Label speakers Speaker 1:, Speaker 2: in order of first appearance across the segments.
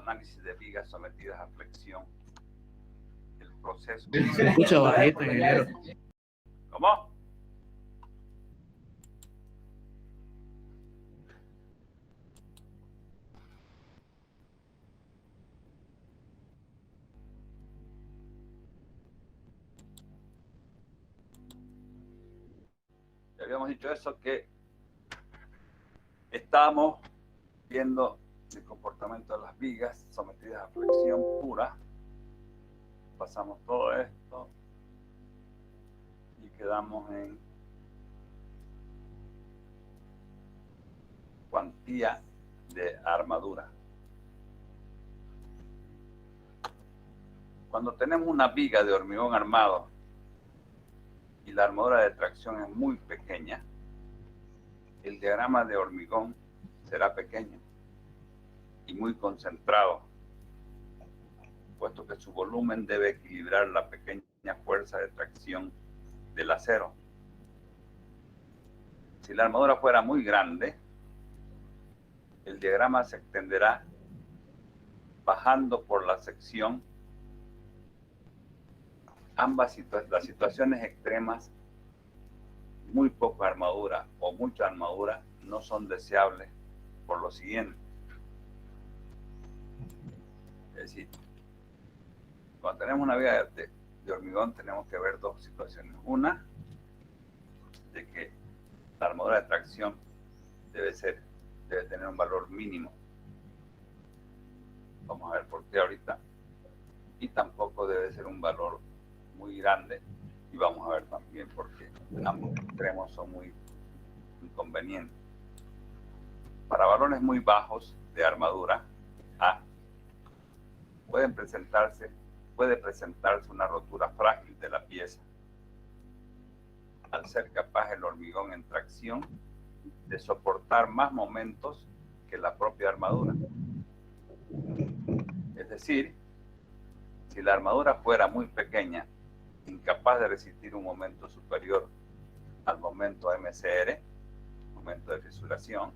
Speaker 1: análisis de vigas sometidas a flexión. El proceso.
Speaker 2: Se escucha bajito, ingeniero.
Speaker 1: ¿Cómo? Ya habíamos dicho eso, que estamos viendo el comportamiento de las vigas sometidas a flexión pura. Pasamos todo esto y quedamos en cuantía de armadura. Cuando tenemos una viga de hormigón armado y la armadura de tracción es muy pequeña, el diagrama de hormigón será pequeño y muy concentrado, puesto que su volumen debe equilibrar la pequeña fuerza de tracción del acero. Si la armadura fuera muy grande, el diagrama se extenderá bajando por la sección. Las situaciones extremas, muy poca armadura o mucha armadura, no son deseables por lo siguiente. Es decir, cuando tenemos una viga de hormigón tenemos que ver dos situaciones. Una, de que la armadura de tracción debe tener un valor mínimo. Vamos a ver por qué ahorita. Y tampoco debe ser un valor muy grande, y vamos a ver también por qué. Ambos extremos son muy inconvenientes. Para valores muy bajos de armadura A, puede presentarse una rotura frágil de la pieza, al ser capaz el hormigón en tracción de soportar más momentos que la propia armadura. Es decir, si la armadura fuera muy pequeña, incapaz de resistir un momento superior al momento MCR, momento de fisuración,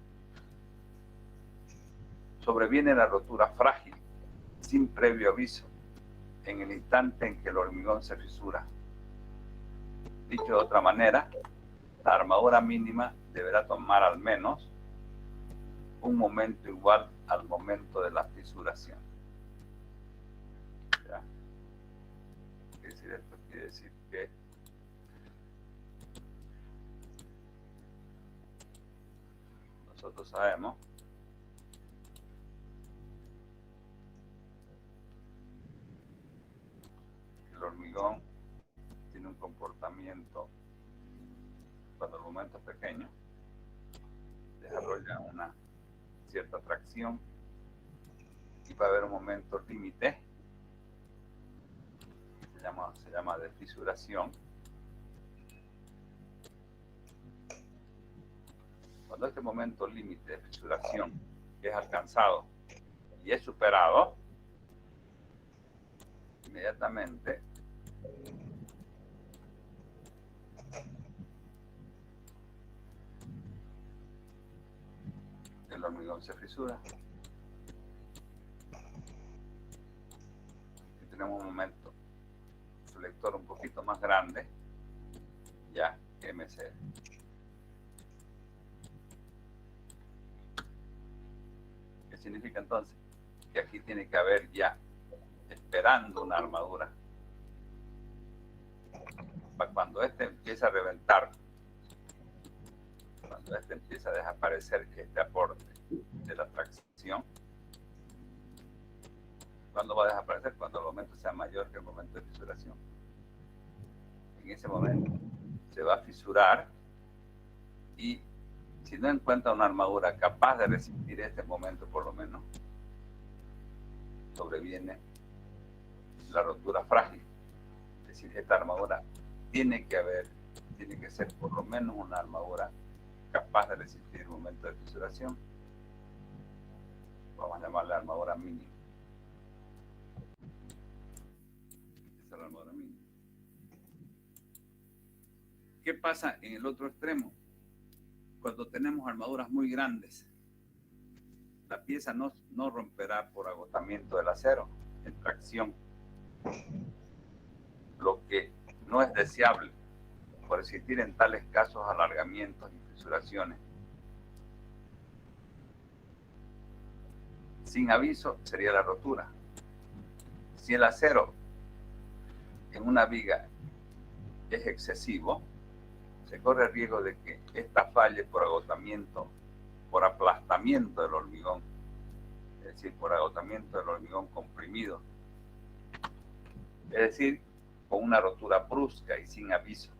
Speaker 1: sobreviene la rotura frágil sin previo aviso en el instante en que el hormigón se fisura. Dicho de otra manera, la armadura mínima deberá tomar al menos un momento igual al momento de la fisuración. ¿Ya? ¿Qué quiere decir esto? Quiere decir que nosotros sabemos que el hormigón tiene un comportamiento, cuando el momento es pequeño, desarrolla una cierta tracción, y va a haber un momento límite, se llama de fisuración. Cuando este momento límite de fisuración es alcanzado y es superado, inmediatamente el hormigón se fisura. Si tenemos un momento flector un poquito más grande, ya MC. ¿Qué significa entonces? Que aquí tiene que haber ya, esperando una armadura, para cuando este empieza a reventar, cuando este empieza a desaparecer este aporte de la tracción. ¿Cuándo va a desaparecer? Cuando el momento sea mayor que el momento de fisuración. En ese momento se va a fisurar, y si no encuentra una armadura capaz de resistir este momento, por lo menos, sobreviene la rotura frágil. Es decir, esta armadura tiene que ser por lo menos una armadura capaz de resistir el momento de fisuración. Vamos a llamarla armadura mínima. Esa es la armadura mínima. ¿Qué pasa en el otro extremo? Cuando tenemos armaduras muy grandes, la pieza no romperá por agotamiento del acero en tracción, lo que no es deseable por existir en tales casos alargamientos y fisuraciones. Sin aviso sería la rotura. Si el acero en una viga es excesivo, se corre el riesgo de que ésta falle por agotamiento, por aplastamiento del hormigón, es decir, por agotamiento del hormigón comprimido, es decir, con una rotura brusca y sin aviso.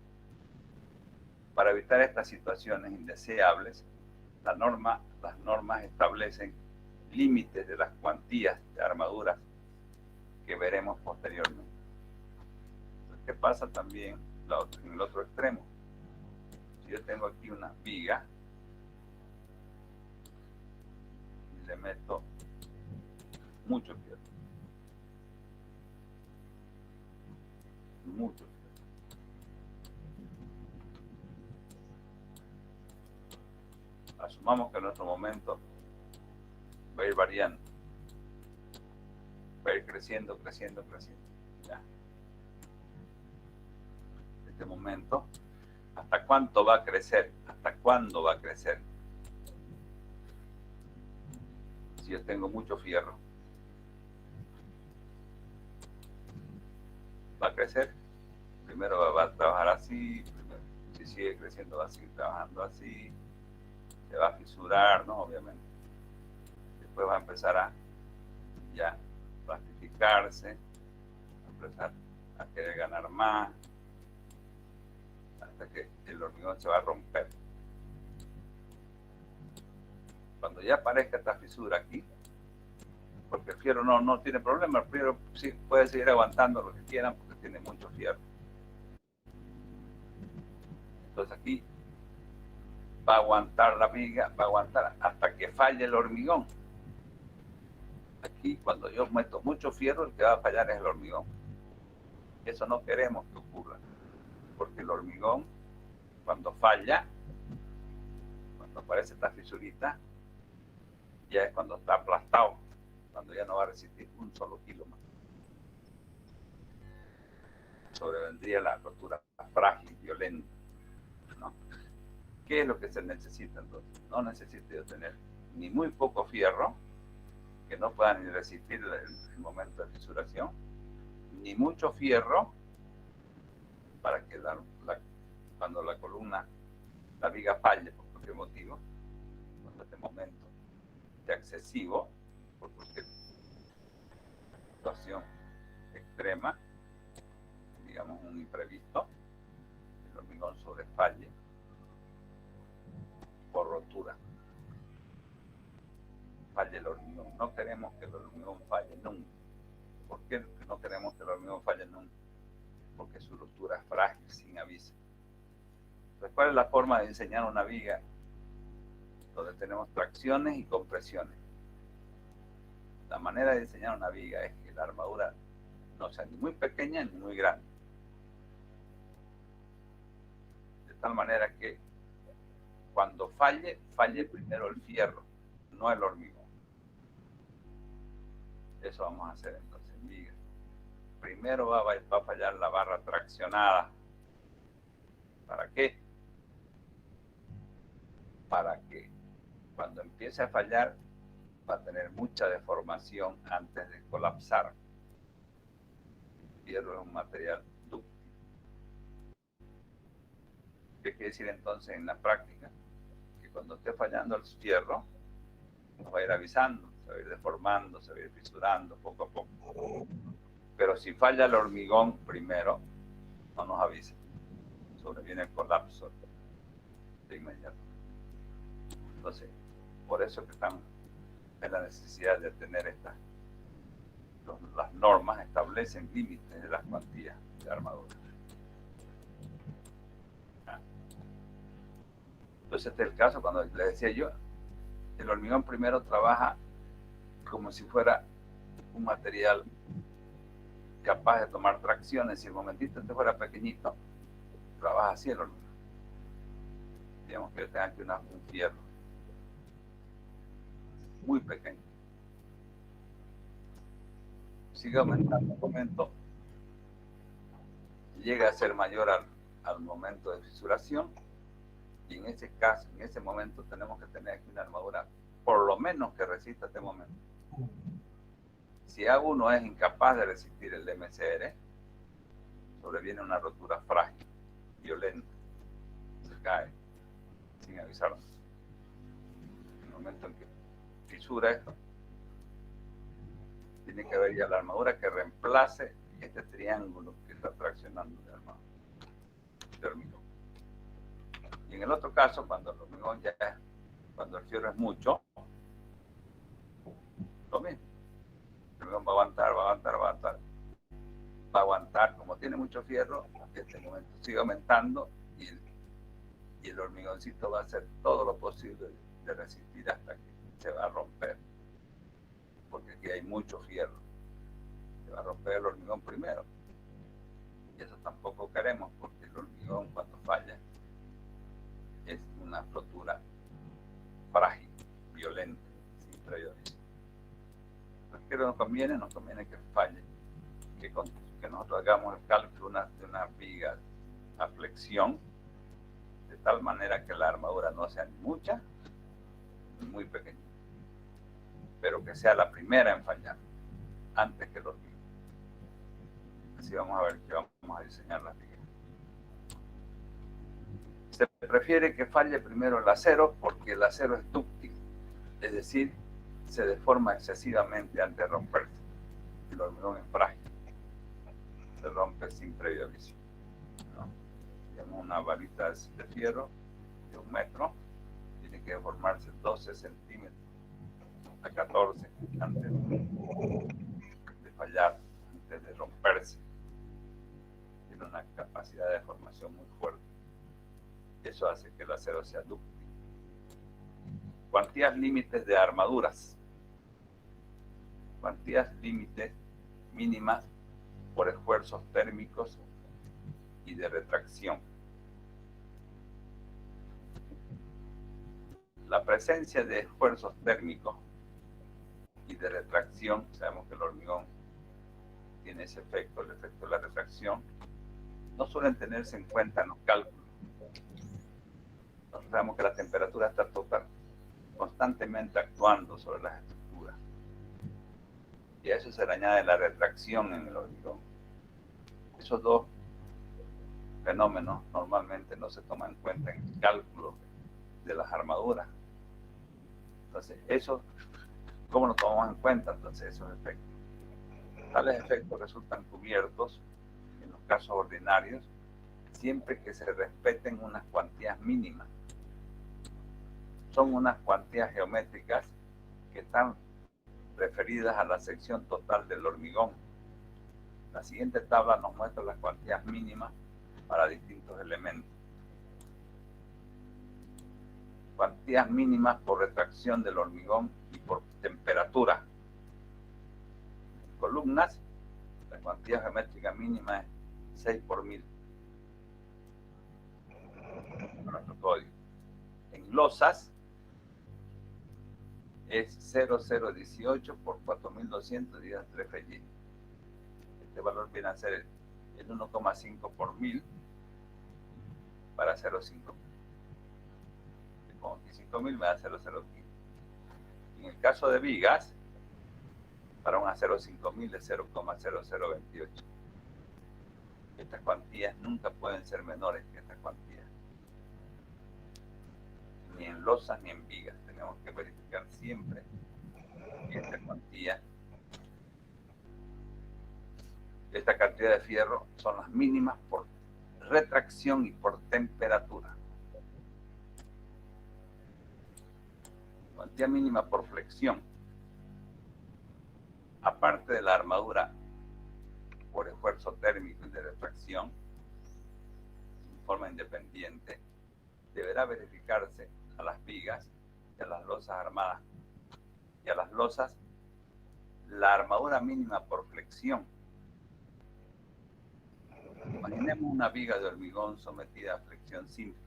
Speaker 1: Para evitar estas situaciones indeseables, las normas establecen límites de las cuantías de armaduras que veremos posteriormente. Entonces, ¿qué pasa también en el otro extremo? Si yo tengo aquí una viga y le meto mucho fierro, mucho fierro, asumamos que en nuestro momento va a ir variando, va a ir creciendo, creciendo, creciendo. Ya. Este momento, ¿hasta cuánto va a crecer? ¿Hasta cuándo va a crecer? Si yo tengo mucho fierro, va a crecer. Primero va a trabajar así, primero, si sigue creciendo va a seguir trabajando así, se va a fisurar, ¿no? Obviamente. Después va a empezar a ya plastificarse, a empezar a querer ganar más, hasta que el hormigón se va a romper. Cuando ya aparezca esta fisura aquí, porque el fierro no tiene problema, el fierro sí puede seguir aguantando lo que quieran porque tiene mucho fierro. Entonces aquí va a aguantar la viga, va a aguantar hasta que falle el hormigón. Aquí, cuando yo meto mucho fierro, el que va a fallar es el hormigón. Eso no queremos que ocurra, porque el hormigón, cuando falla, cuando aparece esta fisurita, ya es cuando está aplastado, cuando ya no va a resistir un solo kilo más. Sobrevendría la rotura frágil, violenta, ¿no? ¿Qué es lo que se necesita entonces? No necesito yo tener ni muy poco fierro, que no pueda ni resistir el momento de fisuración, ni mucho fierro para que cuando la columna, la viga falle por cualquier motivo, cuando este momento sea excesivo, por cualquier situación extrema, digamos un imprevisto, el hormigón sobrefalle por rotura. Falle el hormigón. No queremos que el hormigón falle nunca. ¿Por qué no queremos que el hormigón falle nunca? Porque su rotura es frágil, sin aviso. Entonces, ¿cuál es la forma de diseñar una viga donde tenemos tracciones y compresiones? La manera de diseñar una viga es que la armadura no sea ni muy pequeña ni muy grande. De tal manera que cuando falle primero el fierro, no el hormigón. Eso vamos a hacer entonces en viga. Primero va a fallar la barra traccionada. ¿Para qué? Para que cuando empiece a fallar va a tener mucha deformación antes de colapsar. El fierro es un material dúctil. ¿Qué quiere decir entonces en la práctica? Que cuando esté fallando el fierro, nos va a ir avisando, se va a ir deformando, se va a ir fisurando poco a poco. Pero si falla el hormigón primero, no nos avisa. Sobreviene el colapso de inmediato. Entonces, por eso que están en la necesidad de tener las normas establecen límites de las cuantías de armadura. Entonces, este es el caso cuando les decía yo, el hormigón primero trabaja como si fuera un material capaz de tomar tracciones. Si el momentito este fuera pequeñito, trabaja así el hormigón. Digamos que yo tenga aquí un fierro. muy pequeño. Sigue aumentando un momento, llega a ser mayor al momento de fisuración, y en ese caso, en ese momento tenemos que tener aquí una armadura por lo menos que resista este momento. Si A1 es incapaz de resistir el MCR, sobreviene una rotura frágil, violenta, se cae sin avisarnos. En el momento en que fisura esto, tiene que haber ya la armadura que reemplace este triángulo que está traccionando de armadura de hormigón. Y en el otro caso, cuando el hormigón ya es, cuando el fierro es mucho, lo mismo. El hormigón va a aguantar, va a aguantar, va a aguantar. Va a aguantar, como tiene mucho fierro, en este momento sigue aumentando y el hormigoncito va a hacer todo lo posible de resistir hasta que se va a romper. Porque aquí hay mucho fierro. Se va a romper el hormigón primero. Y eso tampoco queremos, porque el hormigón cuando falla es una rotura frágil, violenta, sin previaviso. Entonces, ¿qué nos conviene? Nos conviene que falle, que nosotros hagamos el cálculo de una viga a flexión, de tal manera que la armadura no sea ni mucha ni muy pequeña, pero que sea la primera en fallar, antes que el hormigón. Así vamos a ver que vamos a diseñar las vigas. Se prefiere que falle primero el acero porque el acero es dúctil, es decir, se deforma excesivamente antes de romperse. El hormigón es frágil, se rompe sin previo aviso. ¿No? Tenemos una varita de fierro de 1 metro, tiene que deformarse 12 centímetros a 14 antes de fallar, antes de romperse. Tiene una capacidad de deformación muy fuerte. Eso hace que el acero sea dúctil. Cuantías límites de armaduras. Cuantías límites mínimas por esfuerzos térmicos y de retracción. La presencia de esfuerzos térmicos y de retracción, sabemos que el hormigón tiene ese efecto, el efecto de la retracción, no suelen tenerse en cuenta en los cálculos. Nosotros sabemos que la temperatura está constantemente actuando sobre las estructuras. Y a eso se le añade la retracción en el hormigón. Esos dos fenómenos normalmente no se toman en cuenta en el cálculo de las armaduras. Entonces, eso, ¿cómo lo tomamos en cuenta? Entonces, esos efectos. Tales efectos resultan cubiertos, en los casos ordinarios, siempre que se respeten unas cuantías mínimas. Son unas cuantías geométricas que están referidas a la sección total del hormigón. La siguiente tabla nos muestra las cuantías mínimas para distintos elementos. Cuantías mínimas por retracción del hormigón y por temperatura. En columnas, la cuantía geométrica mínima es 6 por 1000. Nuestro código. En losas es 0,018 por 4200 dividido 3 FY. Este valor viene a ser el 1,5 por 1000 para 0,5. Como aquí 5000 me da 0,015. En el caso de vigas, para un acero 5000 es 0,0028. Estas cuantías nunca pueden ser menores que estas cuantías. Ni en losas ni en vigas. Tenemos que verificar siempre que esta cuantía, esta cantidad de fierro son las mínimas por retracción y por temperatura. Cuantía mínima por flexión. Aparte de la armadura por esfuerzo térmico y de retracción, en forma independiente, deberá verificarse a las vigas y a las losas armadas y a las losas la armadura mínima por flexión. Imaginemos una viga de hormigón sometida a flexión simple.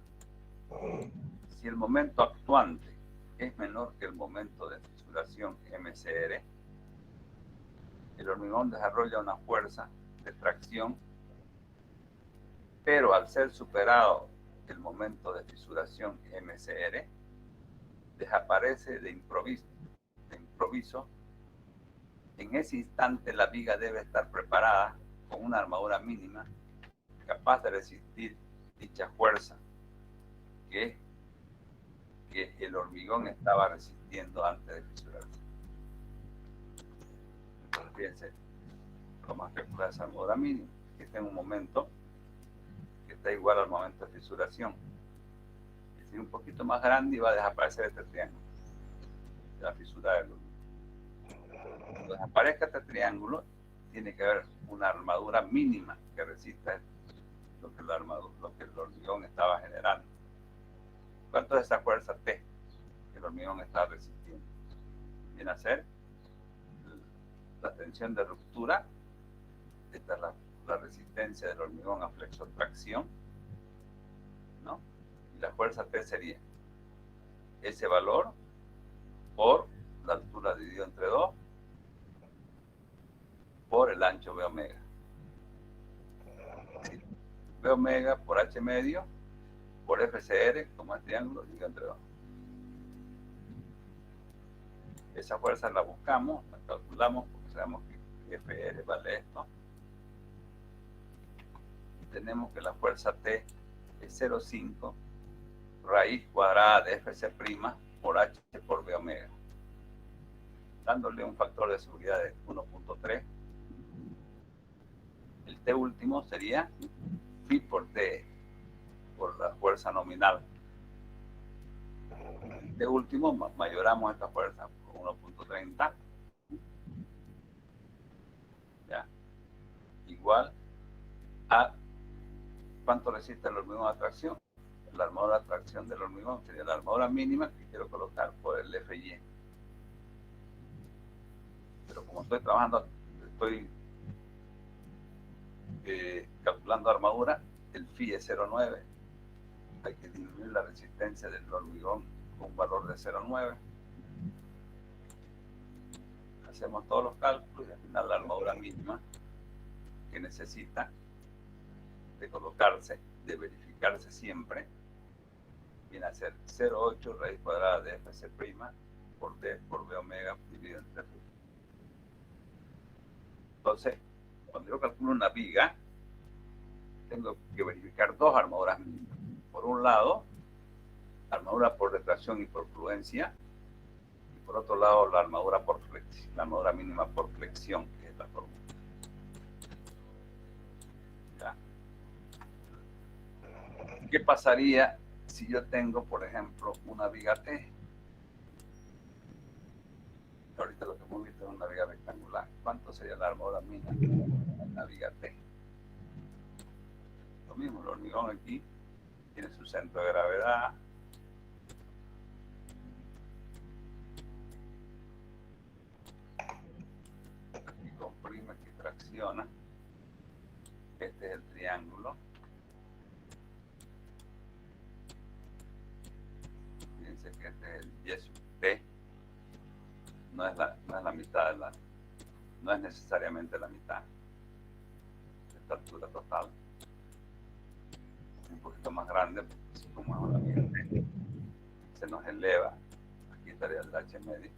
Speaker 1: Si el momento actuante es menor que el momento de fisuración MCR, el hormigón desarrolla una fuerza de tracción, pero al ser superado el momento de fisuración MCR, desaparece de improviso. En ese instante la viga debe estar preparada con una armadura mínima capaz de resistir dicha fuerza que el hormigón estaba resistiendo antes de fisurarse. Entonces, fíjense cómo calcular esa armadura mínima, que está en un momento que está igual al momento de fisuración. Es decir, un poquito más grande y va a desaparecer este triángulo, la fisura del hormigón. Cuando desaparezca este triángulo, tiene que haber una armadura mínima que resista lo que el hormigón estaba generando. ¿Cuánto es esa fuerza T que el hormigón está resistiendo? Viene a ser la tensión de ruptura. Esta es la resistencia del hormigón a flexotracción, ¿no? Y la fuerza T sería ese valor por la altura dividido entre 2 por el ancho B omega. B omega por H medio por FCR, como es triángulo, dividido entre 2. Esa fuerza la buscamos, la calculamos, porque sabemos que FR vale esto. Y tenemos que la fuerza T es 0,5 raíz cuadrada de FC' por H por B omega, dándole un factor de seguridad de 1.3. El T último sería phi por T, por la fuerza nominal. El T último, mayoramos esta fuerza por 1.30, ¿ya? Igual a ¿cuánto resiste el hormigón a tracción? La armadura de tracción del hormigón sería la armadura mínima que quiero colocar por el FY. Pero como estoy trabajando, estoy calculando armadura, el phi es 0,9. Hay que disminuir la resistencia del hormigón con un valor de 0,9. Hacemos todos los cálculos y al final la armadura mínima que necesita de colocarse, de verificarse siempre, viene a ser 0,8 raíz cuadrada de FC' por T por B omega dividido entre F. Entonces, cuando yo calculo una viga, tengo que verificar dos armaduras mínimas. Por un lado, la armadura por retracción y por fluencia, y por otro lado, la armadura por flexión, la armadura mínima por flexión, que es la fórmula. ¿Ya? ¿Qué pasaría si yo tengo, por ejemplo, una viga T? Ahorita lo que hemos visto es una viga rectangular. ¿Cuánto sería la armadura mínima en una viga T? Lo mismo, el hormigón aquí tiene su centro de gravedad. Aquí comprime, aquí tracciona. Este es el triángulo. Fíjense que este es el Y sub T. No es la mitad de no es necesariamente la mitad de esta altura total. Un poquito más grande, así como es una viga T, se nos eleva. Aquí estaría el H medio.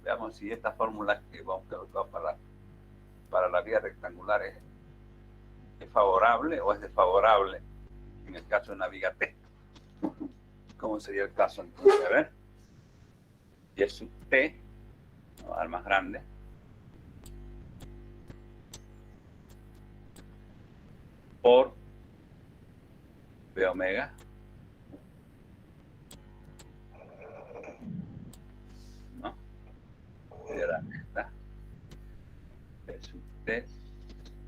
Speaker 1: Veamos si esta fórmula que vamos a colocar para la vía rectangular es favorable o es desfavorable en el caso de una viga T. ¿Cómo sería el caso entonces? A ver. Y es sub T, vamos a dar más grande. Por B omega. ¿No? Sería esta. B sub T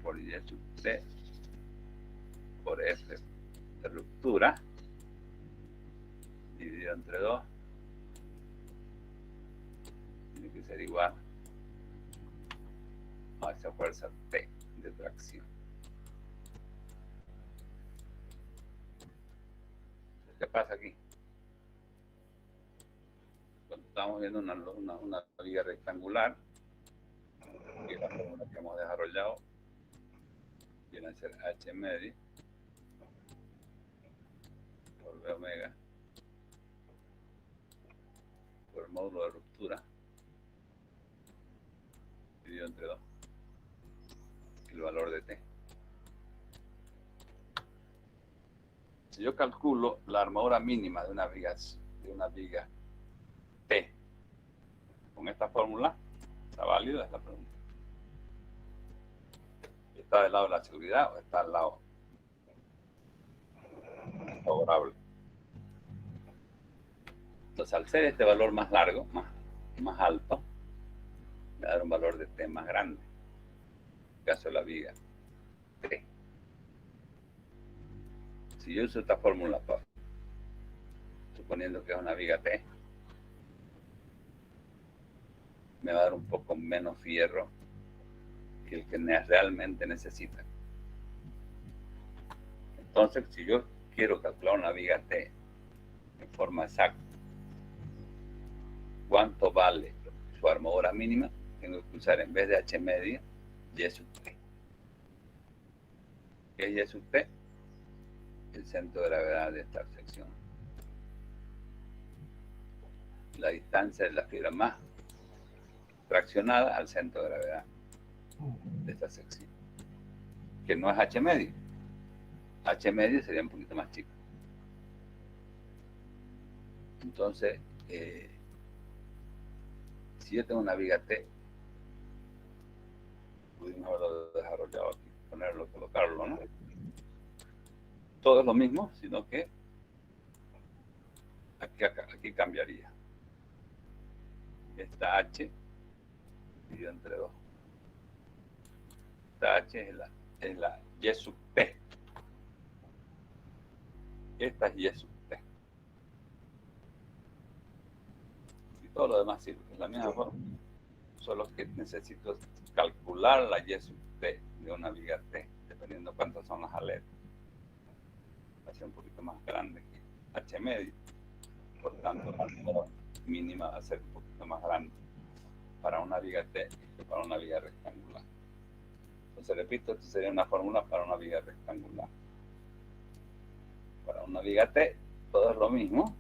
Speaker 1: por Y sub T por F de ruptura dividido entre 2 tiene que ser igual a esa fuerza T de tracción. ¿Qué pasa aquí? estamos viendo una viga rectangular, que es la fórmula que hemos desarrollado, viene a ser H medio por B omega por el módulo de ruptura dividido entre 2, el valor de T. Si yo calculo la armadura mínima de una viga T con esta fórmula, ¿está válida? Es la pregunta. ¿Está del lado de la seguridad o está al lado favorable? Entonces, al ser este valor más largo, más alto, me va a dar un valor de T más grande. En el caso de la viga T. Si yo uso esta fórmula, suponiendo que es una viga T, me va a dar un poco menos fierro que el que realmente necesita. Entonces, si yo quiero calcular una viga T en forma exacta, ¿cuánto vale su armadura mínima? Tengo que usar, en vez de H media, Y sub T. ¿Qué es Y sub T? El centro de gravedad de esta sección. La distancia de la fibra más traccionada al centro de gravedad de esta sección, que no es H medio. H medio sería un poquito más chico. Entonces, si yo tengo una viga T, pudimos haberlo desarrollado aquí, ponerlo, colocarlo, ¿no? Todo es lo mismo, sino que aquí cambiaría. Esta H dividido entre 2. Esta H es la Y sub T. Esta es Y sub T. Y todo lo demás sirve. Es la misma forma. Solo que necesito calcular la Y sub T de una viga T, dependiendo cuántas son las aletas. Va a ser un poquito más grande que H medio. Por tanto, la armadura mínima va a ser un poquito más grande para una viga T que para una viga rectangular. Entonces, repito, esto sería una fórmula para una viga rectangular. Para una viga T, todo es lo mismo,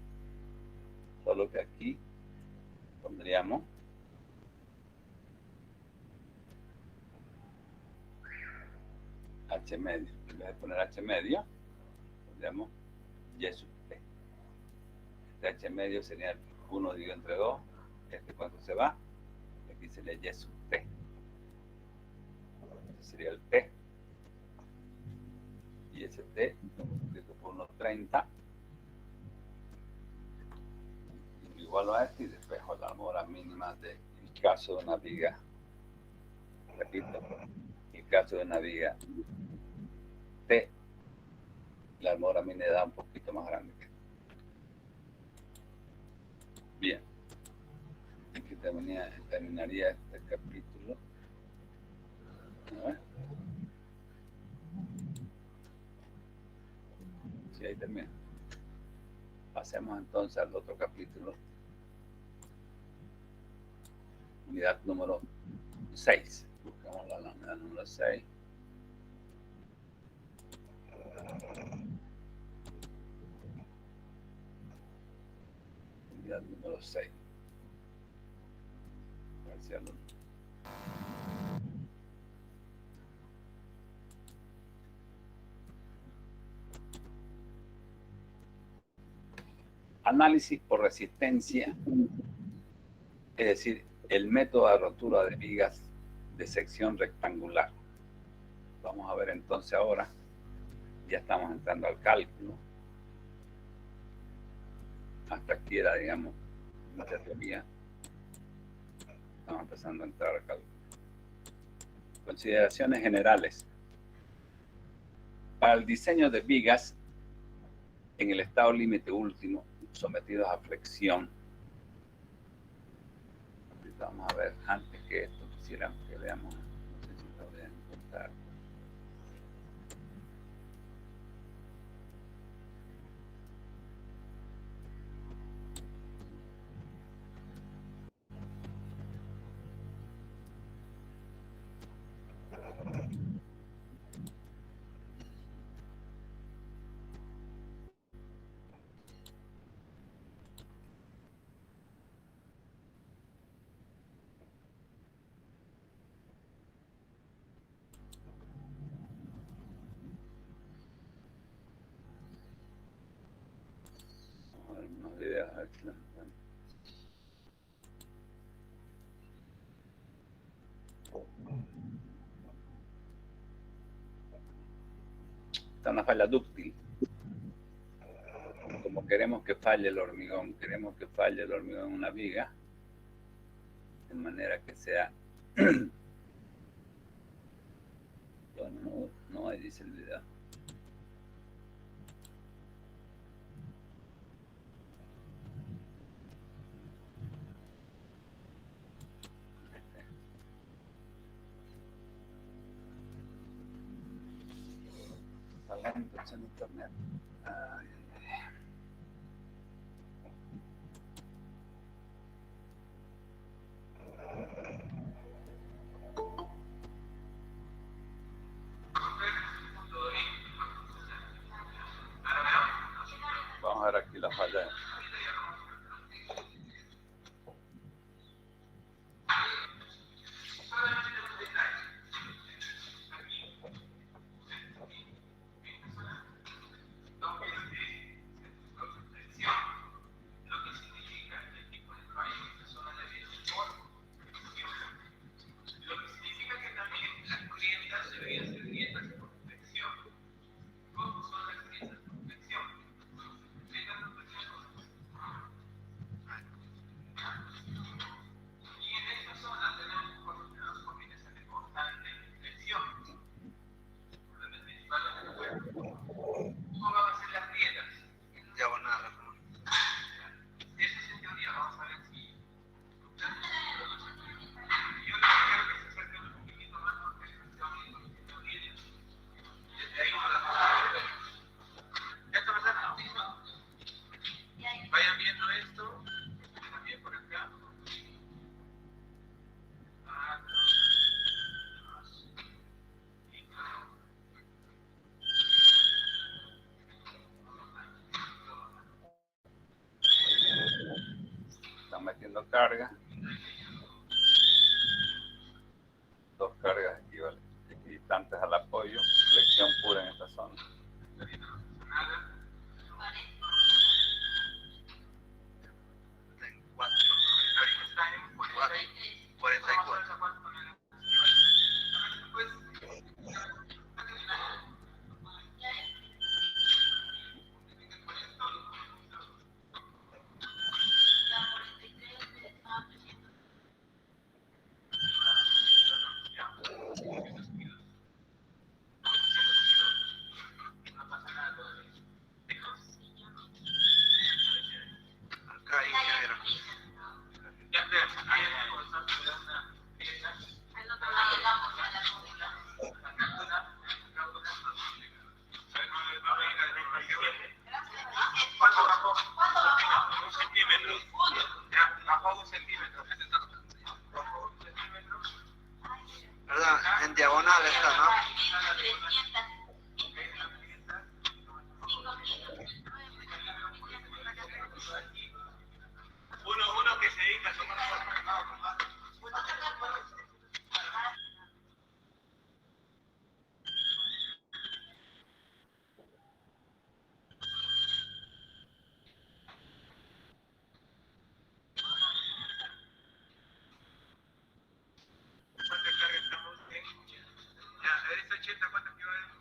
Speaker 1: solo que aquí pondríamos H medio. En vez de poner H medio, pondríamos Y sub T. Este H medio sería 1 dividido entre 2. Este cuánto se va. Aquí sería Y sub T. Este sería el T. Y ese T, multiplico por 1,30. Igual a este y despejo la armadura mínima del caso de una viga. Repito, en el caso de una viga T, la armadura mínima da un poquito más grande. Bien, aquí terminaría este capítulo. A ver. Sí, ahí termina. Pasemos entonces al otro capítulo. Unidad número 6. Buscamos la unidad número 6. Unidad número 6. Análisis por resistencia, es decir, el método de rotura de vigas de sección rectangular. Vamos a ver entonces ahora, ya estamos entrando al cálculo. Hasta aquí era, digamos, mucha teoría. Estamos empezando a entrar al cálculo. Consideraciones generales. Para el diseño de vigas en el estado límite último, sometidos a flexión. Vamos a ver, antes que esto, quisiera que veamos, no sé si lo voy a encontrar. ver si lo encuentro. Está una falla dúctil. Como queremos que falle el hormigón, queremos que falle el hormigón en una viga, de manera que sea... no hay dice el video. Está lento en internet. Ay. Vamos a ver aquí la falla. Están metiendo carga. Dos cargas equidistantes al apoyo. Flexión pura en esta zona.
Speaker 3: En diagonal está, ¿no? Uno que se dedica a tomar ¿cuánta carga estamos en? Ya, a esa 80, ¿cuánto equivale?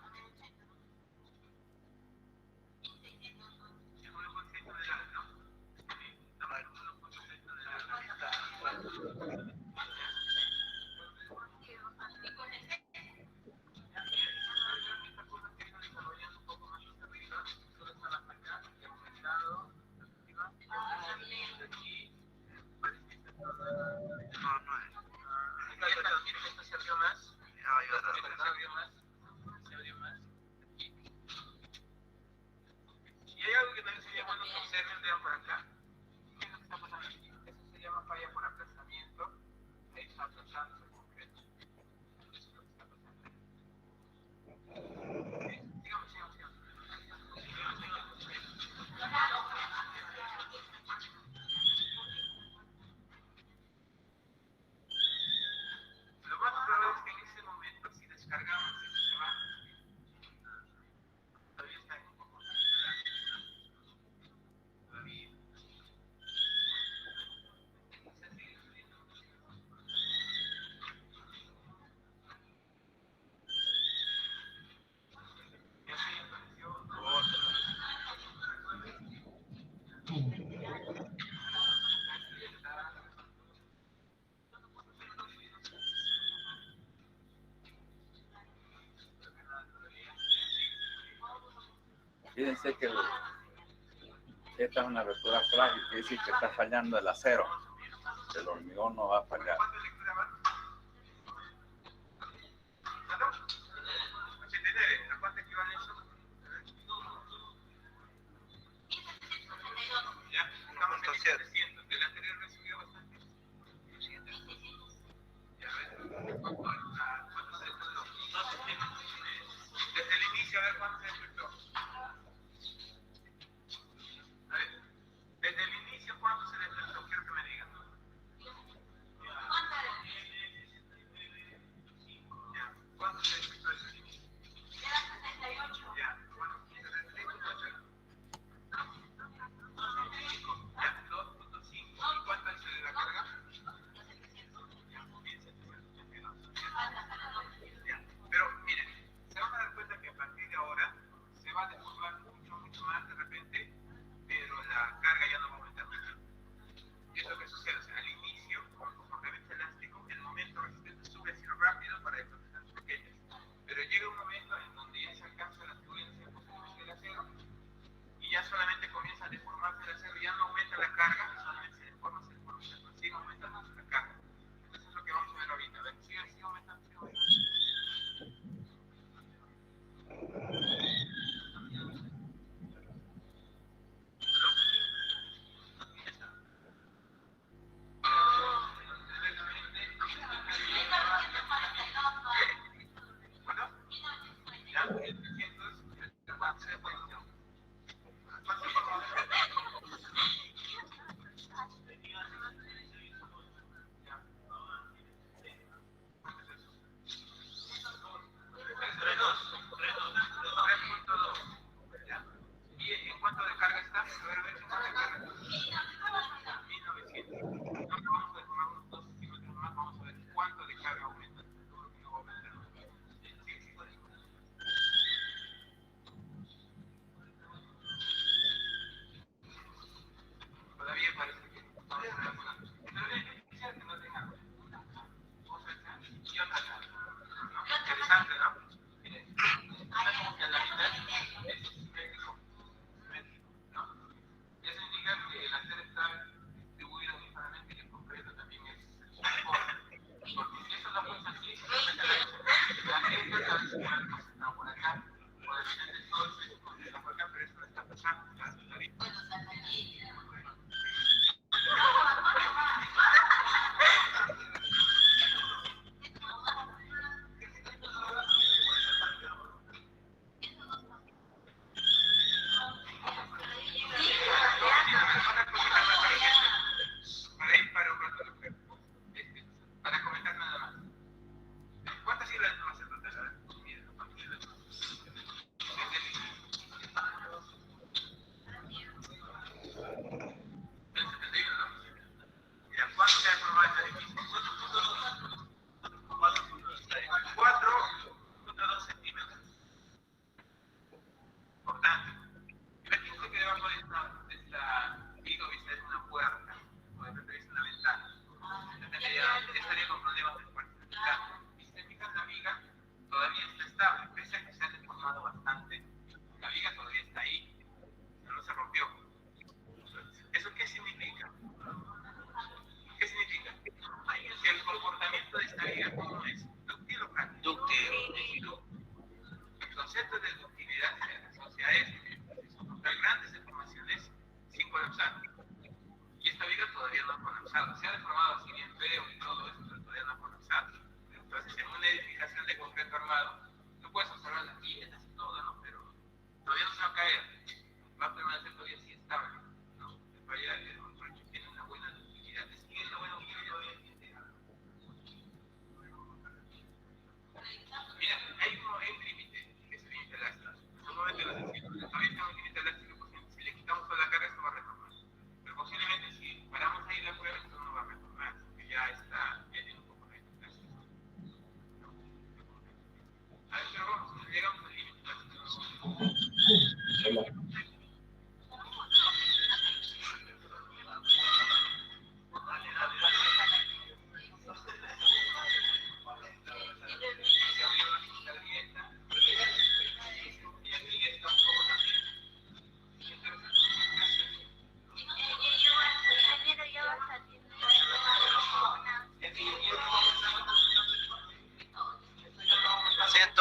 Speaker 1: Fíjense que esta es una ruptura frágil, que dice que está fallando el acero. El hormigón no va a fallar.
Speaker 3: Desde el inicio, a ver cuánto se despertó. A ver, desde el inicio, ¿cuánto se despertó? Quiero que me digan. Ya. ¿Cuánto se despertó desde el inicio? Era 68. Ya, bueno, 68. Ya, 2.5. ¿Y cuánto es de la carga? Ya, 1782. Ya. Pero miren, se van a dar cuenta que a partir de ahora se va a deformar mucho más de repente, pero la carga ya no va a aumentar mucho. Y es lo que sucede, o sea, al inicio, con revista elástico, el momento resistente sube así rápido para expresiones pequeñas. Pero llega un momento en donde ya se alcanza la fluencia posible del acero y ya solamente comienza a deformarse el acero, ya no aumenta la carga, solamente se deforma, sigue aumentando la carga. Eso es lo que vamos a ver ahorita. A ver, sigue aumentando, sigue aumentando.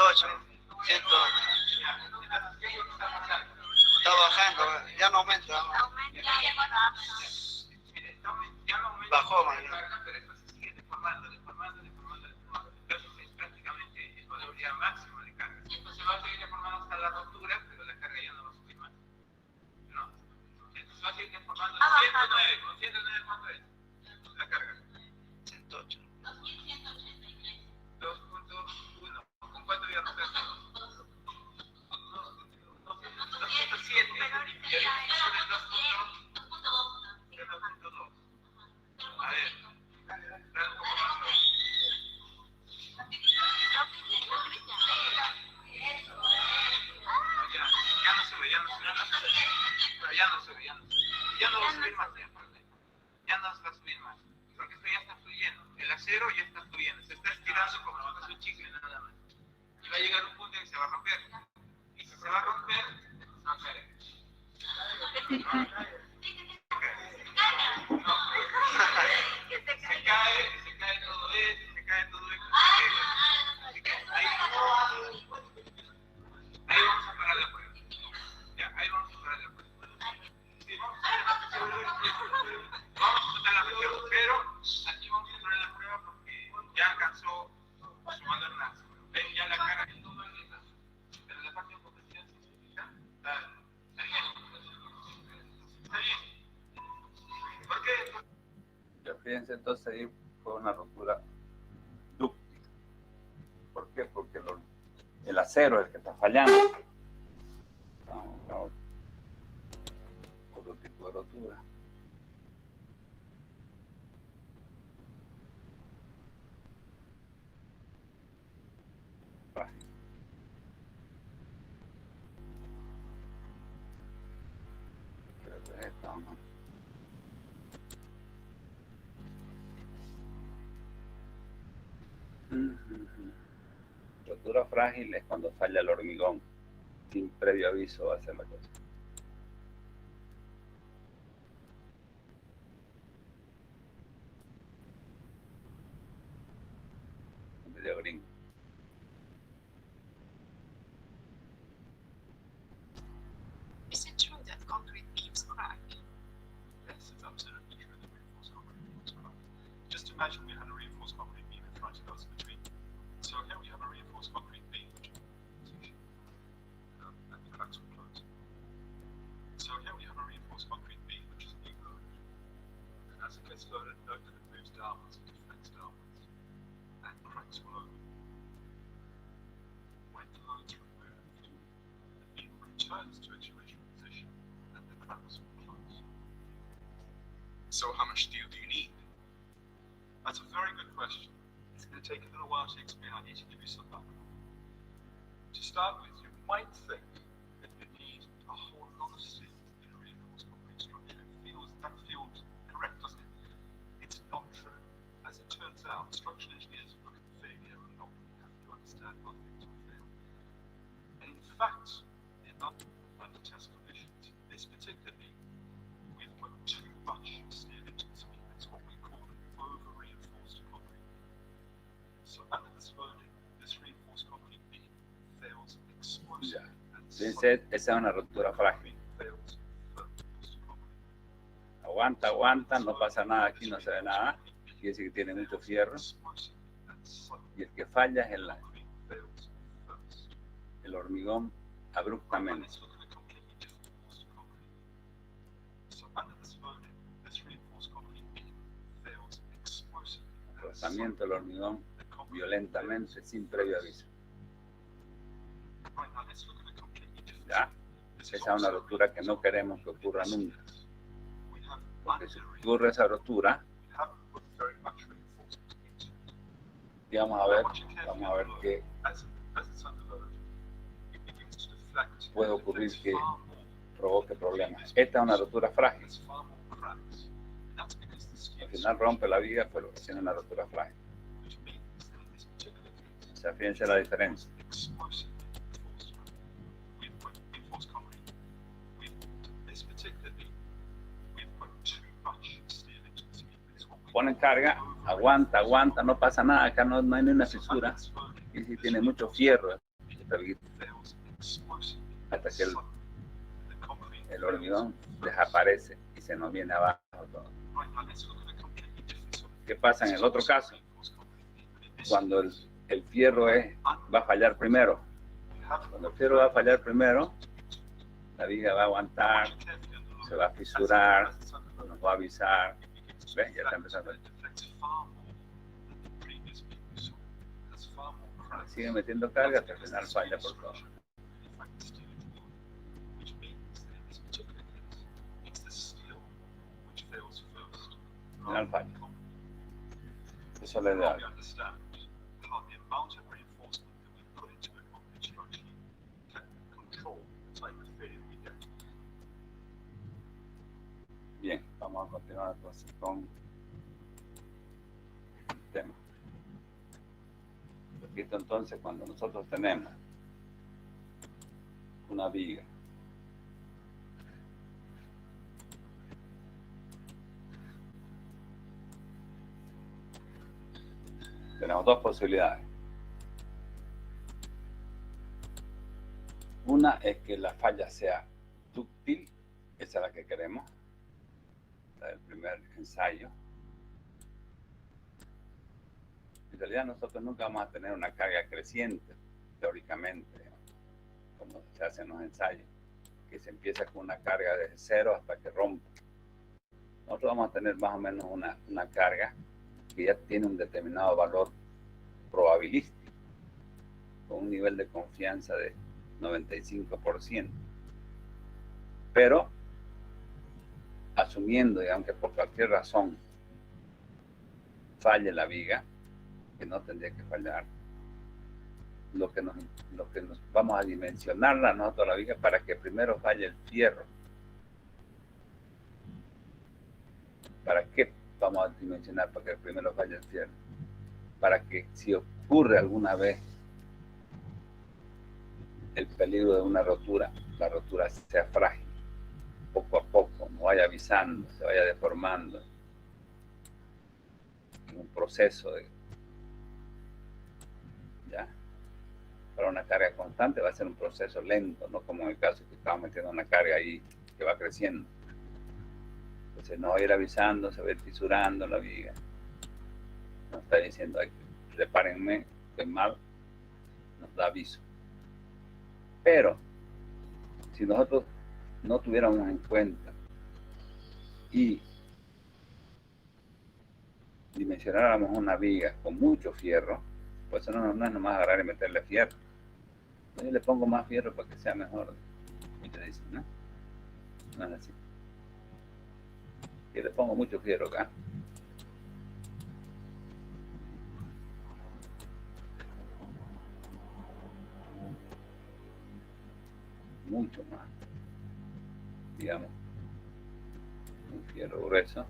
Speaker 4: 108, 100. Está bajando, ya no aumenta. Bajó, man.
Speaker 3: Pero esto se sigue deformando. Entonces es prácticamente el valor ya máximo de carga. Entonces va a seguir deformando hasta la rotura, pero la carga ya no va a subir más. ¿No? Entonces va a seguir deformando 109. ¿Con 109 cuánto es? La carga.
Speaker 4: 108.
Speaker 3: 2.1. ¿Con cuánto voy a romper? 2.7. Y ahorita sube el 2.2. A ver, dale un poco más. Ya no sube. Ya no va a subir más. Ya no va a subir más. Porque esto ya está fluyendo. El acero ya está fluyendo. Se está estirando como si fuese un chicle nada más. Y va a llegar un punto en que se va a romper. Y si se va a romper, no cae. Se cae todo esto. Ahí vamos a parar la prueba. Ya, ahí vamos a parar la prueba. Sí, vamos a tratar la presión, pero aquí vamos a parar la prueba porque ya alcanzó su valor máximo. ¿Ven? Ya la carga es todo el día. Pero la parte de potencial está bien. ¿Por qué?
Speaker 1: Ya fíjense, entonces ahí fue una rotura dúctil. ¿Por qué? Porque el acero es el que está fallando. Otro tipo de rotura. Creo que es esta, ¿no? Rotura frágil es cuando falla el hormigón. Sin previo aviso va a ser la cosa. Medio gringo.
Speaker 5: Is it true that concrete beams crack?
Speaker 6: Yes, it's absolutely true that reinforced concrete beams crack. Just imagine we had a reinforced concrete beam in front of us between. So here we have a reinforced concrete beam, which and the cracks will close. So here we have a reinforced concrete beam, which is being loaded. And as it gets loaded, note that it moves downwards, it deflects downwards, and cracks will open. When the load's removed, the beam returns to its original position, and the cracks will close. So how much steel do you need? That's a very good question. It's going to take a little while to explain. I need to give you some background. To start with, you might think that you need a whole lot of steel in a reinforced concrete structure. That feels correct, doesn't it? It's not true. As it turns out, structural engineers look at failure and not have to understand how things will fail. And in fact, in under test conditions, this particular beam, we've put too much steel into this beam. It's what we call an over-reinforced concrete. So under this loading, this reinforced concrete beam fails explosively.
Speaker 1: Fíjense, esa es una rotura frágil. Aguanta, no pasa nada aquí, no se ve nada. Quiere decir que tiene mucho fierro. Y el que falla es el hormigón abruptamente. Rozamiento del hormigón violentamente sin previo aviso. ¿Ya? Esa es una rotura que no queremos que ocurra nunca. Porque si ocurre esa rotura, y vamos a ver qué puede ocurrir que provoque problemas. Esta es una rotura frágil. Al final rompe la viga, pero tiene una rotura frágil. O sea, fíjense la diferencia. Ponen carga, aguanta, no pasa nada, acá no hay ni una fisura. Y si tiene mucho fierro. otra viga
Speaker 6: fails explosively.
Speaker 1: hasta que
Speaker 6: Suddenly, the concrete
Speaker 1: el hormigón
Speaker 6: fails first.
Speaker 1: desaparece y se nos viene abajo todo.
Speaker 6: Right, now let's look at a completely different sort of
Speaker 1: ¿Qué pasa en el otro caso?
Speaker 6: reinforced concrete, but in this
Speaker 1: Cuando
Speaker 6: case,
Speaker 1: el fierro va a fallar primero.
Speaker 6: we have
Speaker 1: Cuando el fierro va a fallar primero, la viga va a aguantar,
Speaker 6: carefully on the line.
Speaker 1: se va a fisurar,
Speaker 6: As it's under
Speaker 1: nos va a avisar.
Speaker 6: it begins to
Speaker 1: ¿Ves? Ya está
Speaker 6: deflect,
Speaker 1: empezando.
Speaker 6: but it deflects far more than the previous beam we saw. It has far more cracks.
Speaker 1: Sigue metiendo carga hasta el final falla por todo.
Speaker 6: In fact, the steel is wood, which means that in this particular case, it's the steel which fails first.
Speaker 1: Final falla. Eso le
Speaker 6: Now
Speaker 1: da.
Speaker 6: we understand how the amount of reinforcement that we put into a concrete structure can control the type of failure we get.
Speaker 1: Bien, vamos a continuar entonces con el tema. Repito entonces, cuando nosotros tenemos una viga tenemos dos posibilidades. Una es que la falla sea dúctil, esa es la que queremos, la del primer ensayo. En realidad nosotros nunca vamos a tener una carga creciente, teóricamente, como se hace en los ensayos, que se empieza con una carga de 0 hasta que rompe. Nosotros vamos a tener más o menos una carga que ya tiene un determinado valor probabilístico, con un nivel de confianza de 95%. Pero, asumiendo, digamos, que por cualquier razón falle la viga, que no tendría que fallar, lo que nos vamos a dimensionarla nosotros la viga para que primero falle el fierro. ¿Para qué vamos a dimensionar para que primero falle el fierro? Para que si ocurre alguna vez el peligro de una rotura, la rotura sea frágil, poco a poco, no vaya avisando, se vaya deformando, un proceso de, ¿ya? Para una carga constante va a ser un proceso lento, no como en el caso que estamos metiendo una carga ahí que va creciendo. Entonces no va a ir avisando, se va a ir fisurando la viga. Nos está diciendo, ay, repárenme, estoy mal, nos da aviso. Pero, si nosotros no tuviéramos en cuenta y dimensionáramos una viga con mucho fierro, pues eso no es nomás agarrar y meterle fierro. Yo le pongo más fierro para que sea mejor. Y te dicen, ¿no? No es así. Yo le pongo mucho fierro acá. Mucho más. Digamos, un fierro grueso.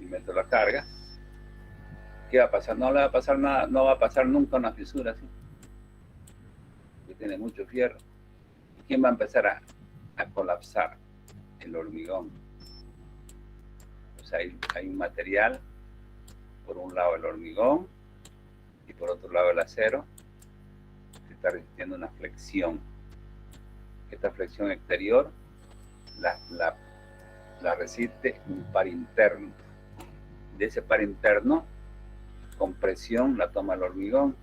Speaker 1: Y meto la carga. ¿Qué va a pasar? No le va a pasar nada, no va a pasar nunca una fisura así. Que tiene mucho fierro. ¿Y quién va a empezar a colapsar? El hormigón. O sea, hay un material, por un lado el hormigón y por otro lado el acero, que está resistiendo una flexión. Esta flexión exterior la resiste un par interno. De ese par interno, con presión la toma el hormigón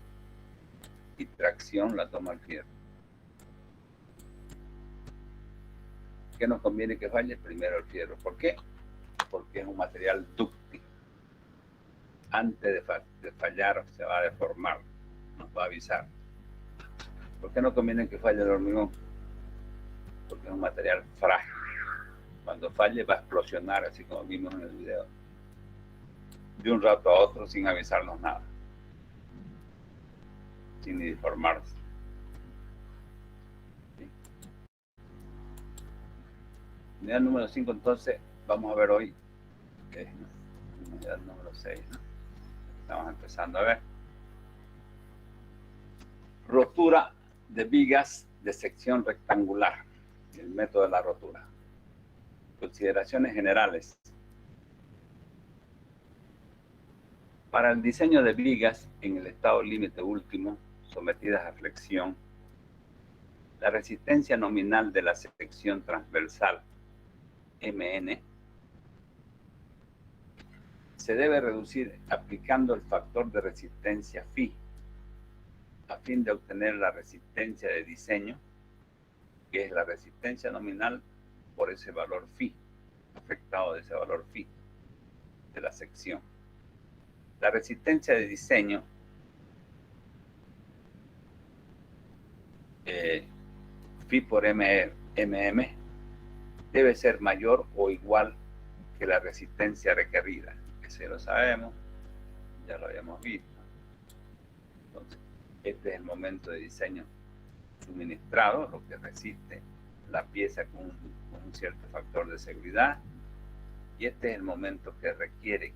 Speaker 1: y tracción la toma el fierro. ¿Qué nos conviene que falle? Primero el fierro. ¿Por qué? Porque es un material dúctil. Antes de fallar se va a deformar, nos va a avisar. ¿Por qué no conviene que falle el hormigón? Porque es un material frágil. Cuando falle va a explosionar, así como vimos en el video, de un rato a otro sin avisarnos nada, sin ni deformarse. ¿Sí? Unidad número 5, entonces, vamos a ver hoy, que es unidad número 6, ¿no? Estamos empezando a ver. Rotura de vigas de sección rectangular, el método de la rotura. Consideraciones generales. Para el diseño de vigas en el estado límite último, sometidas a flexión, la resistencia nominal de la sección transversal MN se debe reducir aplicando el factor de resistencia phi a fin de obtener la resistencia de diseño, que es la resistencia nominal por ese valor phi, afectado de ese valor phi de la sección. La resistencia de diseño phi por mm debe ser mayor o igual que la resistencia requerida. Ese lo sabemos, ya lo habíamos visto. Entonces, este es el momento de diseño suministrado, lo que resiste la pieza con un cierto factor de seguridad, y este es el momento que requiere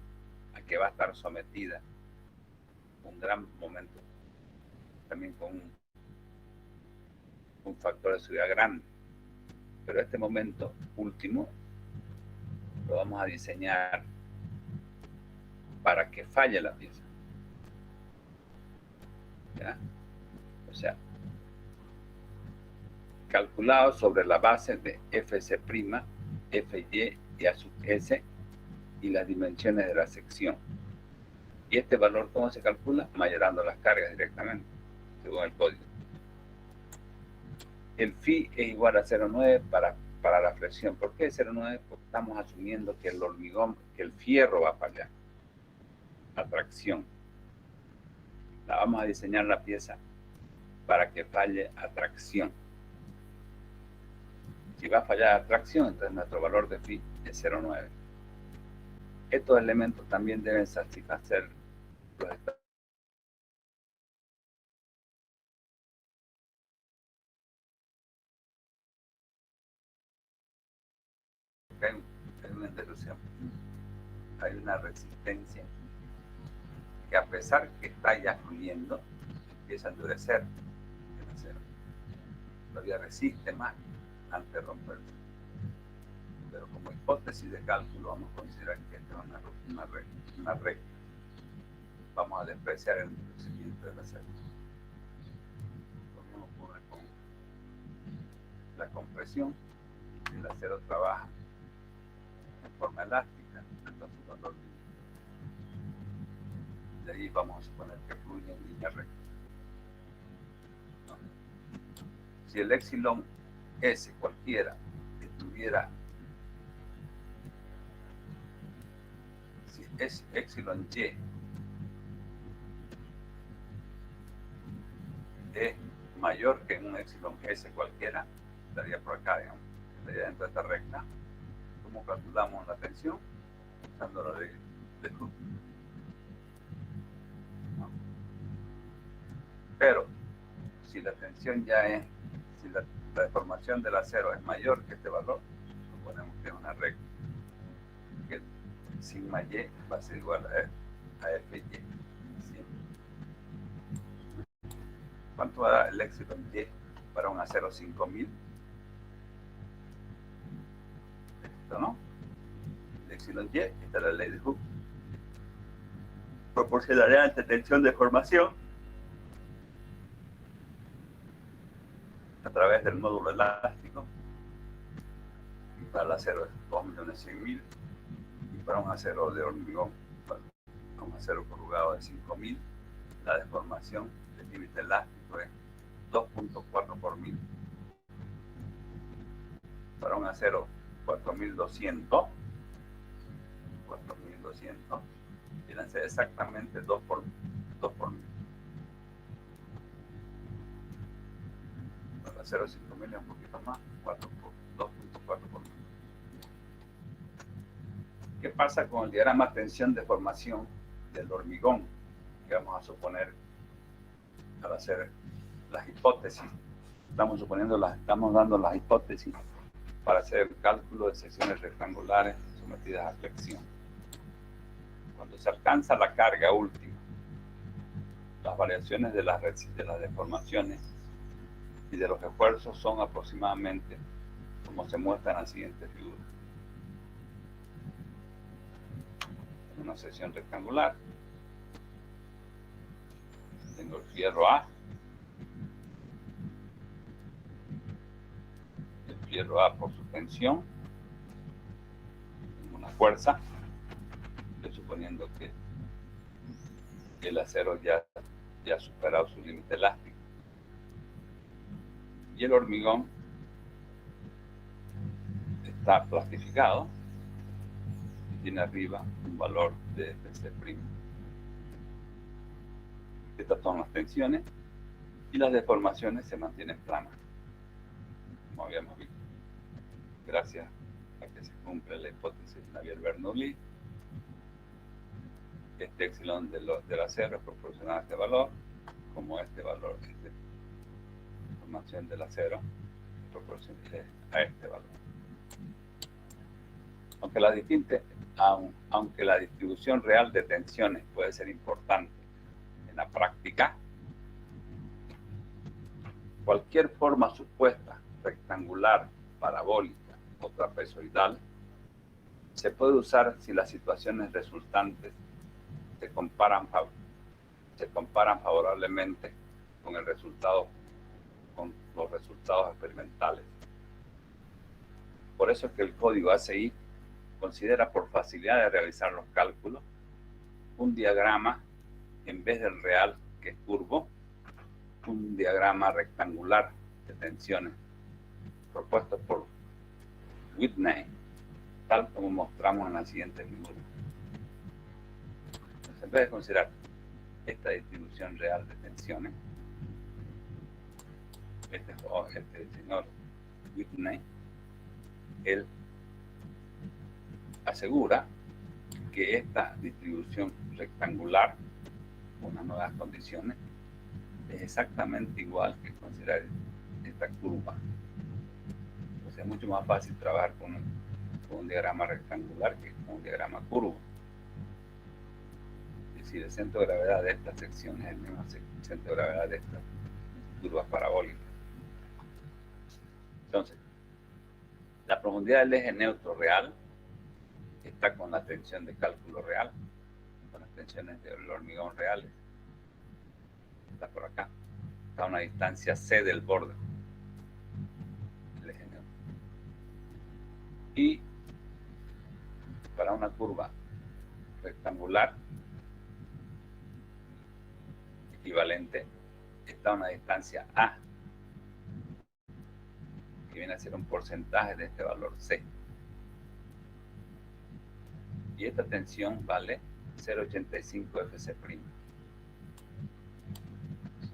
Speaker 1: a que va a estar sometida, un gran momento también con un factor de seguridad grande. Pero este momento último lo vamos a diseñar para que falle la pieza. ¿Ya? O sea, calculado sobre la base de Fc', Fy y A sub S y las dimensiones de la sección. Y este valor, ¿cómo se calcula? Mayorando las cargas directamente, según el código. El phi es igual a 0,9 para la flexión. ¿Por qué 0,9? Porque estamos asumiendo que el hormigón, que el fierro va a fallar. A tracción. La vamos a diseñar la pieza para que falle a tracción. Si va a fallar a tracción, entonces nuestro valor de phi es 0,9. Estos elementos también deben satisfacer los estados. Hay una interrupción. Hay una resistencia que, a pesar que está ya fluyendo, empieza a endurecer el acero. Todavía resiste más antes de romperse. Pero como hipótesis de cálculo vamos a considerar que esta es una recta. Vamos a despreciar el endurecimiento del acero. Lo mismo ocurre con la compresión. El acero trabaja en forma elástica, entonces cuando de ahí vamos a suponer que fluye en línea recta. ¿No? Si el epsilon S cualquiera estuviera, si es epsilon Y es mayor que un epsilon S cualquiera, estaría por acá, digamos, estaría dentro de esta recta. ¿Cómo calculamos la tensión? Usando la ley de Hooke. ¿No? Pero si la tensión ya es, si la deformación del acero es mayor que este valor, suponemos que es una recta, que sigma Y va a ser igual a Fy. ¿Cuánto va a dar el epsilon Y para un acero 5000? Esto, ¿no? El epsilon Y, esta es la ley de Hooke. Proporcionalidad entre tensión de formación a través del módulo elástico, y para el acero es 2.100.000, y para un acero de hormigón, para un acero corrugado de 5.000, la deformación del límite elástico es 2.4 por 1000. Para un acero 4.200, vienen a ser exactamente 2 por 1000. Para el acero 5000 es un poquito más, 2.4 por 1000. ¿Qué pasa con el diagrama de tensión de formación del hormigón? Que vamos a suponer al hacer las hipótesis. Estamos dando las hipótesis para hacer el cálculo de secciones rectangulares sometidas a flexión. Cuando se alcanza la carga última, las variaciones de las deformaciones y de los esfuerzos son aproximadamente como se muestra en la siguiente figura. una sección rectangular. Tengo el fierro A. El fierro A por su tensión. Tengo una fuerza. Estoy suponiendo que el acero ya ha superado su límite elástico. Y el hormigón está plastificado y tiene arriba un valor de Fc'. Estas son las tensiones y las deformaciones se mantienen planas, como habíamos visto, gracias a que se cumple la hipótesis de Navier-Bernoulli. Este epsilon del acero es proporcional a este valor, como este valor, esta deformación del acero es proporcional a este valor. Aunque la distribución real de tensiones puede ser importante en la práctica, cualquier forma supuesta, rectangular, parabólica o trapezoidal, se puede usar si las situaciones resultantes se comparan favorablemente con los resultados experimentales. Por eso es que el código ACI considera, por facilidad de realizar los cálculos, un diagrama, en vez del real, que es curvo, un diagrama rectangular de tensiones propuesto por Whitney, tal como mostramos en la siguiente figura. Entonces, en vez de considerar esta distribución real de tensiones, este señor Whitney, él asegura que esta distribución rectangular, con unas nuevas condiciones, es exactamente igual que considerar esta curva. O sea, es mucho más fácil trabajar con un diagrama rectangular que con un diagrama curvo. Es decir, el centro de gravedad de esta sección es el mismo centro de gravedad de esta curva parabólica. Entonces, la profundidad del eje neutro real está con la tensión de cálculo real, con las tensiones del hormigón reales. Está por acá. Está a una distancia C del borde del eje neutro. Y para una curva rectangular equivalente está a una distancia A, que viene a ser un porcentaje de este valor C. Y esta tensión vale 0,85 Fc'.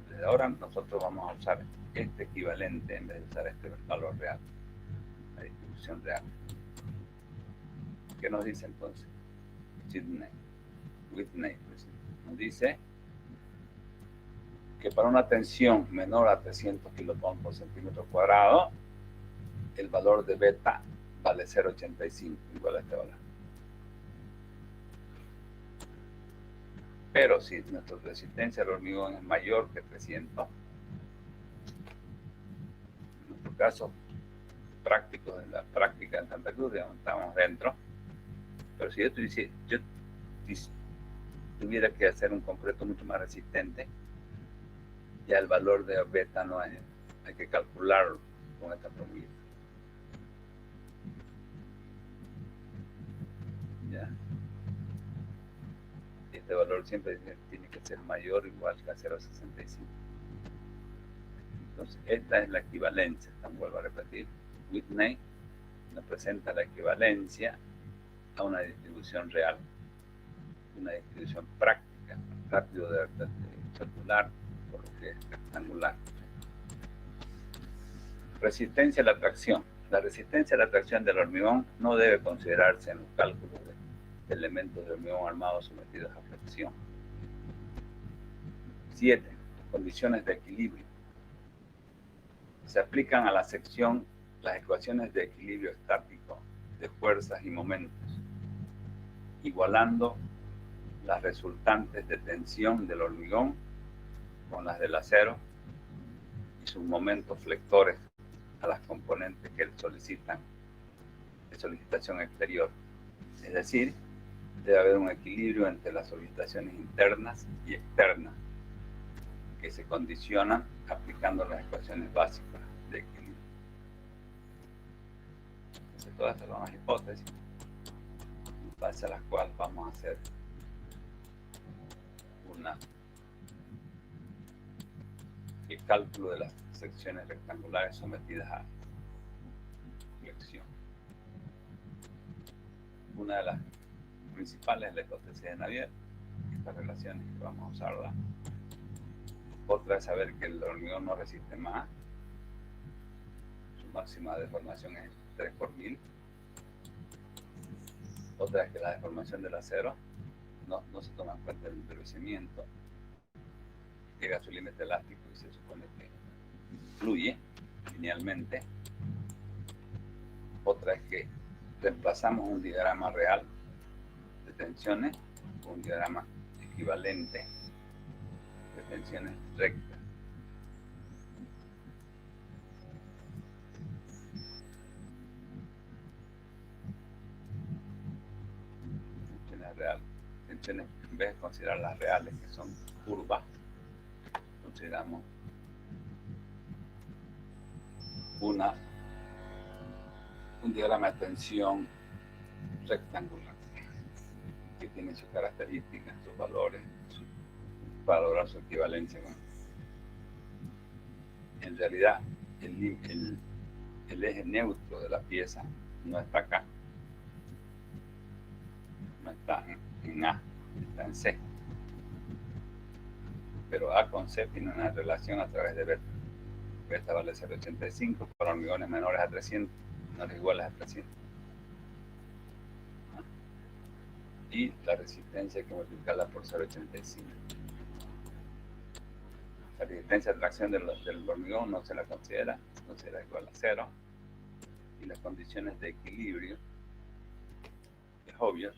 Speaker 1: Desde ahora nosotros vamos a usar este equivalente en vez de usar este valor real, la distribución real. ¿Qué nos dice entonces? Whitney nos dice que para una tensión menor a 300 kilotón por centímetro cuadrado, el valor de beta vale 0,85, igual a este valor. Pero si nuestra resistencia al hormigón es mayor que 300, en nuestro caso práctico, en la práctica en Santa Cruz, digamos, estamos dentro, pero si yo tuviera que hacer un concreto mucho más resistente, ya el valor de beta no hay que calcularlo con esta fórmula. ¿Ya? Este valor siempre tiene que ser mayor o igual que a 0,65. Entonces, esta es la equivalencia. Vuelvo a repetir. Whitney nos presenta la equivalencia a una distribución real, una distribución práctica, rápido de circular, por lo que es rectangular. Resistencia a la tracción. La resistencia a la tracción del hormigón no debe considerarse en los cálculos de elementos de hormigón armado sometidos a flexión. 7. Condiciones de equilibrio. Se aplican a la sección las ecuaciones de equilibrio estático de fuerzas y momentos, igualando las resultantes de tensión del hormigón con las del acero y sus momentos flectores a las componentes que solicitan de solicitación exterior. Es decir, debe haber un equilibrio entre las solicitaciones internas y externas que se condicionan aplicando las ecuaciones básicas de equilibrio. Entonces, todas estas son las hipótesis en base a las cuales vamos a hacer el cálculo de las secciones rectangulares sometidas a flexión. Una de las principales es la hipótesis de Navier, estas relaciones que vamos a usarla. Otra es saber que el hormigón no resiste más, su máxima deformación es 3 por 1000. Otra es que la deformación del acero no se toma en cuenta el endurecimiento, llega a su límite elástico y se supone que fluye linealmente. Otra es que reemplazamos un diagrama real de tensiones con un diagrama equivalente de tensiones rectas. Tensiones reales. Tensiones, en vez de considerar las reales, que son curvas, consideramos un diagrama de tensión rectangular que tiene sus características, sus valores, para lograr su equivalencia. En realidad, el eje neutro de la pieza no está acá, no está en A, está en C. Pero A con C tiene una relación a través de beta. Beta vale 0,85 para hormigones menores a 300, menores iguales a 300. Y la resistencia hay que multiplicarla por 0,85. La resistencia de tracción del hormigón no se la considera igual a 0. Y las condiciones de equilibrio, es obvio,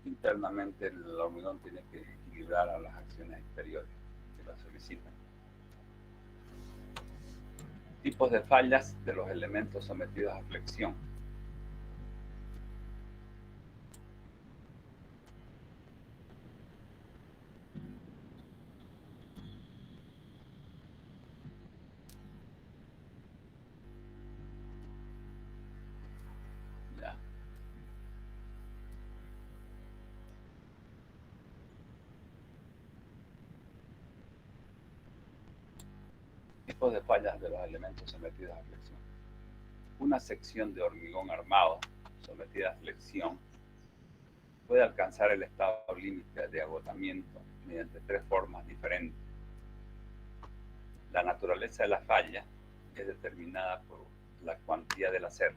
Speaker 1: internamente el hormigón tiene que equilibrar a las acciones exteriores que la solicitan. Tipos de fallas de los elementos sometidos a flexión. Ya. Tipos de fallas de los elementos sometidos a flexión. Una sección de hormigón armado sometida a flexión puede alcanzar el estado límite de agotamiento mediante 3 formas diferentes. La naturaleza de la falla es determinada por la cuantía del acero.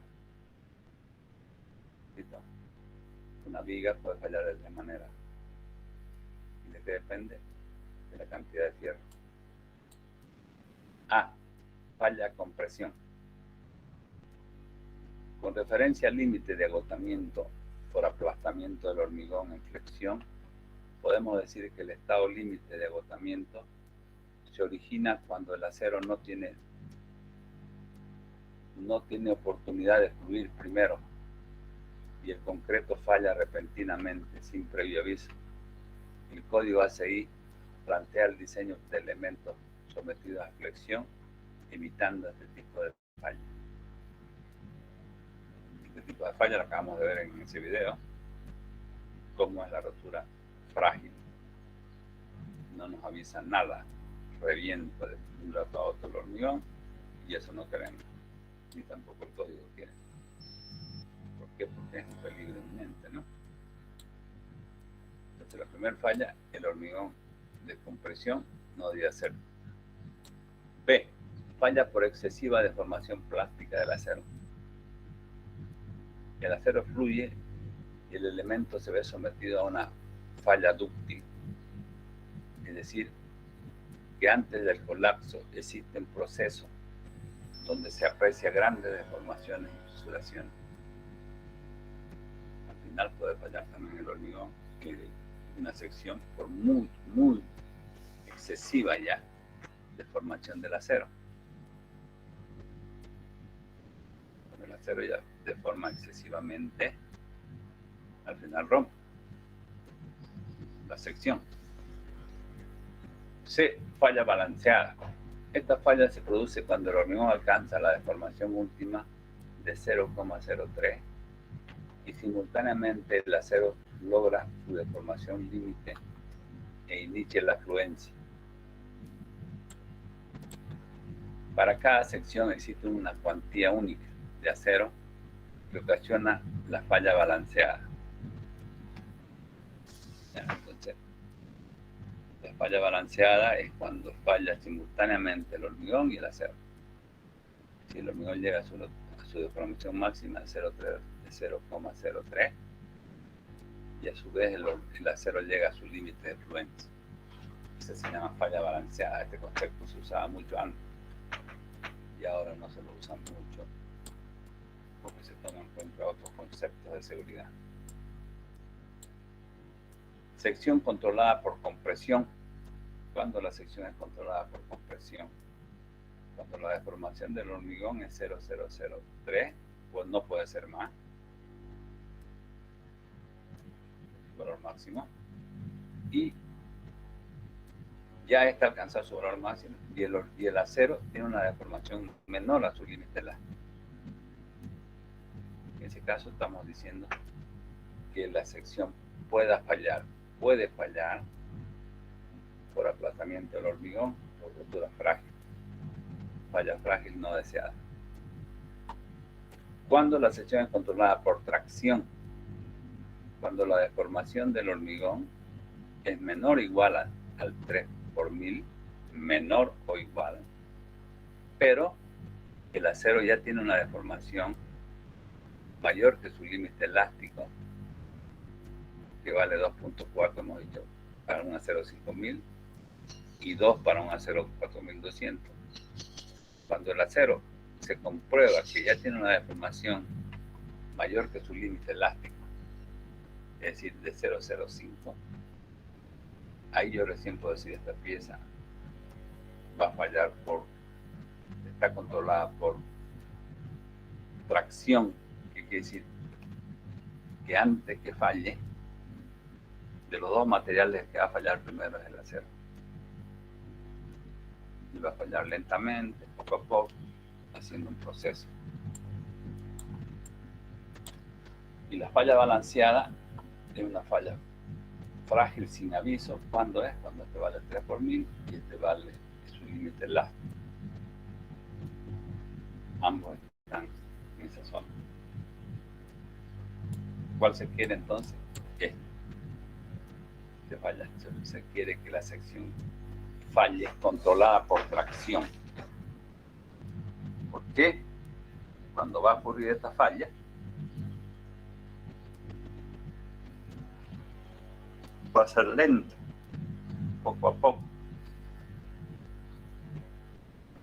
Speaker 1: Una viga puede fallar de 3 maneras. ¿Y de qué depende? De la cantidad de fierro. A. Falla con presión. Con referencia al límite de agotamiento por aplastamiento del hormigón en flexión, podemos decir que el estado límite de agotamiento se origina cuando el acero no tiene oportunidad de fluir primero y el concreto falla repentinamente sin previo aviso. El código ACI plantea el diseño de elementos sometidos a flexión, evitando este tipo de falla. Este tipo de falla lo acabamos de ver en ese video, cómo es la rotura frágil. No nos avisa nada, revienta de un rato a otro el hormigón y eso no queremos, ni tampoco el código quiere. ¿Por qué? Porque es un peligro inminente, ¿no? Entonces la primera falla, el hormigón de compresión no debe ser. B. Falla por excesiva deformación plástica del acero. El acero fluye y el elemento se ve sometido a una falla dúctil. Es decir, que antes del colapso existe un proceso donde se aprecia grandes deformaciones y fisuraciones. Al final puede fallar también el hormigón, que una sección por muy excesiva ya deformación del acero. Cuando el acero ya deforma excesivamente, al final rompe. la sección. C, falla balanceada. Esta falla se produce cuando el hormigón alcanza la deformación última de 0,03 y simultáneamente el acero logra su deformación límite e inicia la fluencia. Para cada sección existe una cuantía única de acero que ocasiona la falla balanceada. Entonces, la falla balanceada es cuando falla simultáneamente el hormigón y el acero. Si el hormigón llega a su deformación máxima de 0,03 y a su vez el acero llega a su límite de fluencia. Esa se llama falla balanceada. Este concepto se usaba mucho antes y ahora no se lo usan mucho porque se toman en cuenta otros conceptos de seguridad. Sección controlada por compresión. Cuando la sección es controlada por compresión, cuando la deformación del hormigón es 0,003, pues no puede ser más, el valor máximo, y ya está alcanzado su valor máximo, y el acero tiene una deformación menor a su límite elástico. En ese caso estamos diciendo que la sección puede fallar por aplastamiento del hormigón o rotura frágil, falla frágil no deseada. Cuando la sección es controlada por tracción, cuando la deformación del hormigón es menor o igual al 3 por 1000, menor o igual, pero el acero ya tiene una deformación mayor que su límite elástico, que vale 2.4, hemos dicho, para un acero 5000 y 2 para un acero 4200. Cuando el acero se comprueba que ya tiene una deformación mayor que su límite elástico, es decir, de 0,05, ahí yo recién puedo decir esta pieza va a fallar está controlada por tracción, que quiere decir que antes que falle, de los dos materiales que va a fallar primero es el acero. Y va a fallar lentamente, poco a poco, haciendo un proceso. Y la falla balanceada es una falla frágil sin aviso. ¿Cuándo es? Cuando este vale 3 por 1000 y este vale su límite elástico. Ambos están en esa zona. ¿Cuál se quiere entonces? Este. Se quiere que la sección falle controlada por tracción. ¿Por qué? Cuando va a ocurrir esta falla, va a ser lento, poco a poco.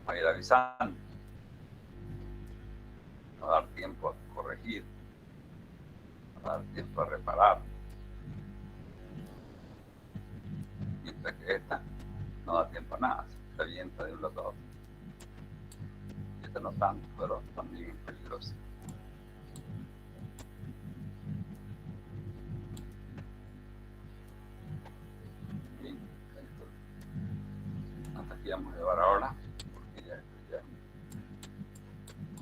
Speaker 1: Va a ir avisando. No va a dar tiempo a corregir. No va a dar tiempo a reparar. Mientras que esta no da tiempo a nada, se avienta de un lado a otro. Esta no tanto, pero también es peligrosa. Bien, hasta aquí vamos a llevar ahora, porque ya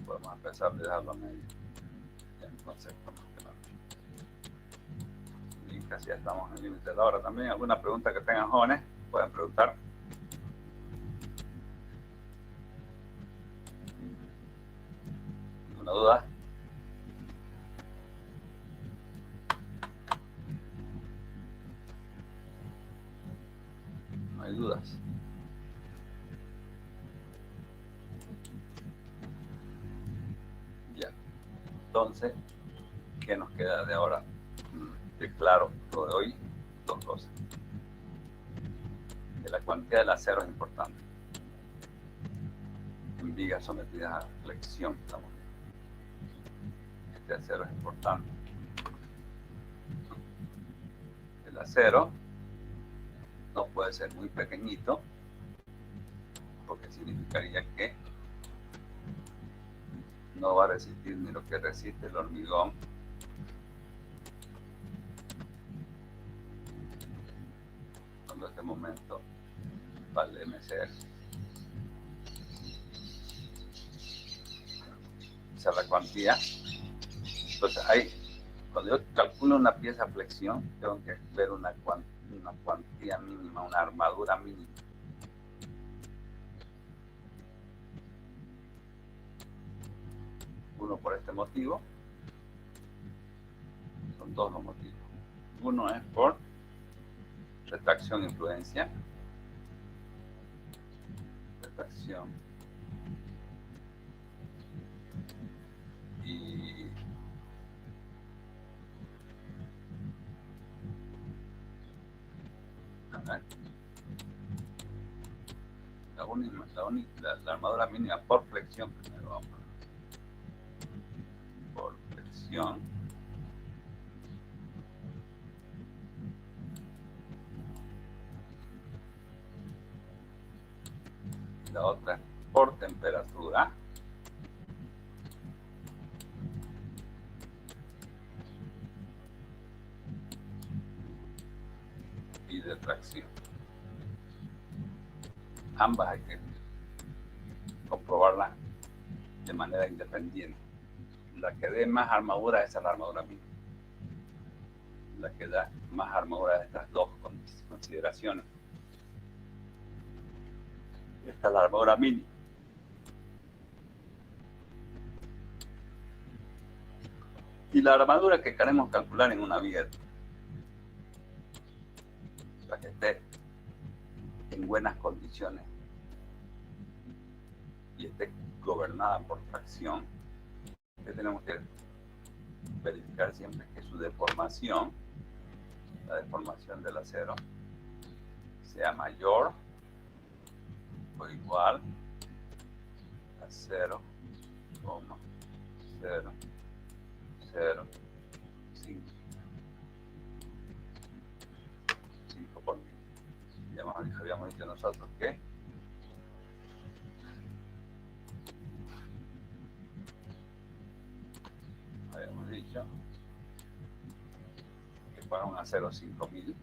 Speaker 1: podemos empezar a dejarlo a medio. Ya un concepto más que nada. Y casi ya estamos en el límite de la hora también. ¿Alguna pregunta que tengan, jóvenes? Pueden preguntar. ¿Alguna duda? No hay dudas. Ya. Entonces, ¿qué nos queda de ahora? De claro, lo de hoy, dos cosas. Que la cuantía del acero es importante. En vigas sometidas a flexión, estamos viendo. Este acero es importante. El acero no puede ser muy pequeñito, porque significaría que no va a resistir ni lo que resiste el hormigón, este momento para el MCL. Esa es la cuantía. Entonces, cuando yo calculo una pieza flexión, tengo que ver una cuantía mínima, una armadura mínima. Uno por este motivo. Son dos los motivos. Uno es por retracción e influencia. Retracción. Y la armadura mínima por flexión primero, vamos a ver. Por flexión. Y la otra es por temperatura. Y de tracción. Ambas hay que comprobarlas de manera independiente. La que dé más armadura, esa es la armadura mínima. La que da más armadura de estas dos consideraciones. Esta es la armadura mínima. Y la armadura que queremos calcular en una viga, la que esté en buenas condiciones y esté gobernada por tracción, que tenemos que verificar siempre que su deformación, la deformación del acero, sea mayor o igual a 0,005 por mil. Ya habíamos dicho nosotros que para un acero 5000,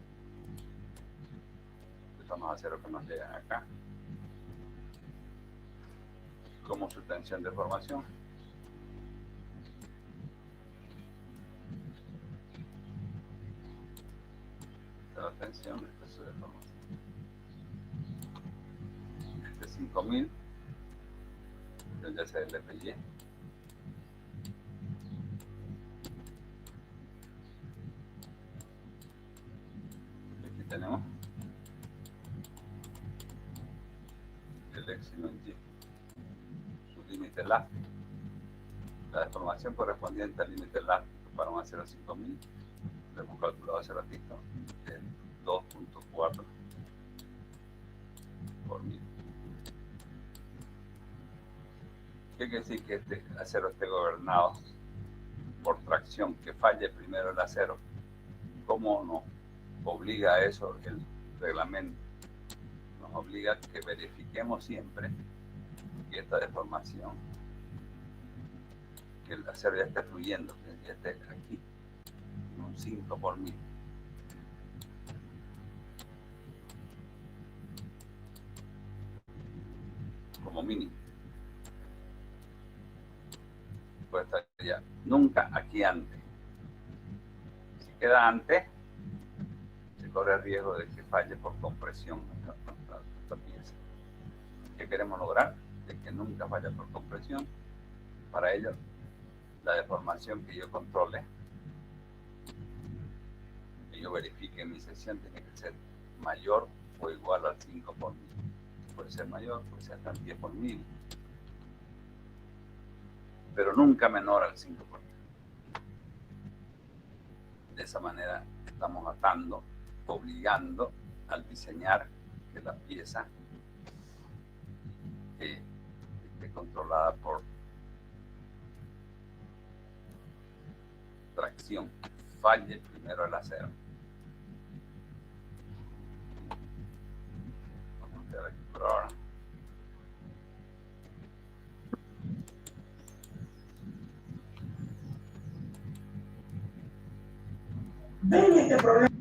Speaker 1: son los aceros que nos llegan acá, como su tensión de formación. Esta es la tensión, esta es su deformación. Este 5000 tendría que ser el FY. Tenemos el éxito en Y, su límite elástico, la deformación correspondiente al límite elástico para un acero 5000, lo hemos calculado hace ratito, es 2.4 por mil. ¿Qué quiere decir que este acero esté gobernado por tracción, que falle primero el acero? ¿Cómo nos obliga a eso el reglamento? Nos obliga a que verifiquemos siempre que esta deformación, que el acero ya esté fluyendo, que ya esté aquí, en un 5 por mil. Como mínimo. Puede estar ya. Nunca aquí antes. Si queda antes, corre el riesgo de que falle por compresión esta pieza. ¿Qué queremos lograr? De que nunca falle por compresión. Para ello, la deformación que yo controle, que yo verifique en mi sesión, tiene que ser mayor o igual al 5 por mil. Puede ser mayor, puede ser hasta el 10 por mil, pero nunca menor al 5 por mil. De esa manera estamos atando, obligando al diseñar que la pieza esté controlada por tracción, falle primero el acero. Vamos a quedar aquí por ahora.
Speaker 7: Ven este problema.